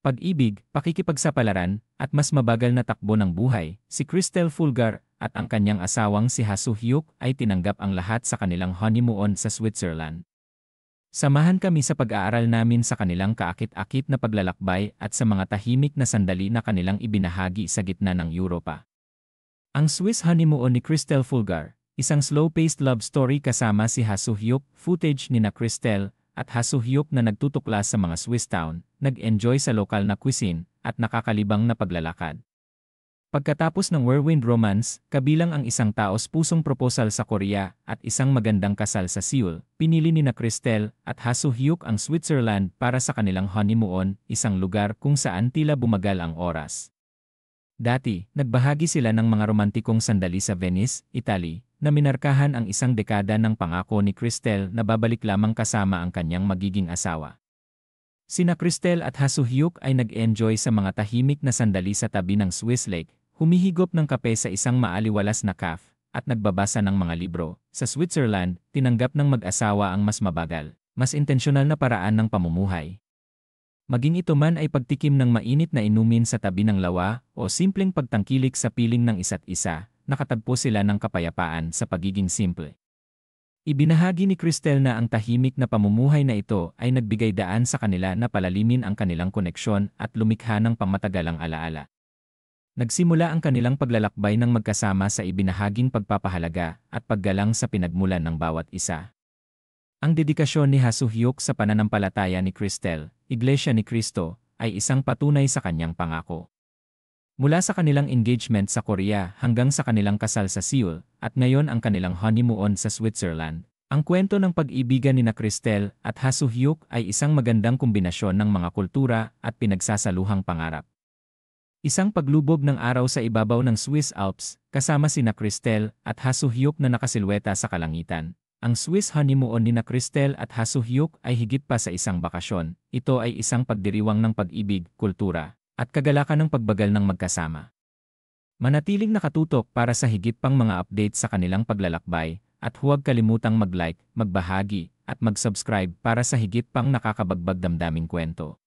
pag-ibig, pakikipagsapalaran, at mas mabagal na takbo ng buhay, si Cristel Fulgar at ang kanyang asawang si Ha Soo-hyuk ay tinanggap ang lahat sa kanilang honeymoon sa Switzerland. Samahan kami sa pag-aaral namin sa kanilang kaakit-akit na paglalakbay at sa mga tahimik na sandali na kanilang ibinahagi sa gitna ng Europa. Ang Swiss honeymoon ni Cristel Fulgar, isang slow-paced love story kasama si Ha Soo-hyuk, footage ni na Cristel at Ha Soo-hyuk na nagtutuklas sa mga Swiss town, nag-enjoy sa lokal na cuisine, at nakakalibang na paglalakad. Pagkatapos ng whirlwind romance, kabilang ang isang taos-pusong proposal sa Korea at isang magandang kasal sa Seoul, pinili ni na Cristel at Ha Soo-hyuk ang Switzerland para sa kanilang honeymoon, isang lugar kung saan tila bumagal ang oras. Dati, nagbahagi sila ng mga romantikong sandali sa Venice, Italy, na minarkahan ang isang dekada ng pangako ni Cristel na babalik lamang kasama ang kanyang magiging asawa. Sina Cristel at Ha Soo-hyuk ay nag-enjoy sa mga tahimik na sandali sa tabi ng Swiss Lake, humihigop ng kape sa isang maaliwalas na cafe, at nagbabasa ng mga libro. Sa Switzerland, tinanggap ng mag-asawa ang mas mabagal, mas intensyonal na paraan ng pamumuhay. Maging ito man ay pagtikim ng mainit na inumin sa tabi ng lawa o simpleng pagtangkilik sa piling ng isa't isa, nakatagpo sila ng kapayapaan sa pagiging simple. Ibinahagi ni Cristel na ang tahimik na pamumuhay na ito ay nagbigay daan sa kanila na palalimin ang kanilang koneksyon at lumikha ng pangmatagalang alaala. Nagsimula ang kanilang paglalakbay ng magkasama sa ibinahaging pagpapahalaga at paggalang sa pinagmulan ng bawat isa. Ang dedikasyon ni Ha Soo-hyuk sa pananampalataya ni Cristel, Iglesia ni Cristo, ay isang patunay sa kanyang pangako. Mula sa kanilang engagement sa Korea hanggang sa kanilang kasal sa Seoul, at ngayon ang kanilang honeymoon sa Switzerland, ang kwento ng pag-ibigan ni na Cristel at Ha Soo-hyuk ay isang magandang kombinasyon ng mga kultura at pinagsasaluhang pangarap. Isang paglubog ng araw sa ibabaw ng Swiss Alps, kasama sina Cristel at Ha Soo-hyuk na nakasilweta sa kalangitan. Ang Swiss honeymoon ni na Cristel at Ha Soo-hyuk ay higit pa sa isang bakasyon. Ito ay isang pagdiriwang ng pag-ibig, kultura, at kagalakan ng pagbagal ng magkasama. Manatiling nakatutok para sa higit pang mga update sa kanilang paglalakbay, at huwag kalimutang mag-like, magbahagi, at mag-subscribe para sa higit pang nakakabagbag damdaming kwento.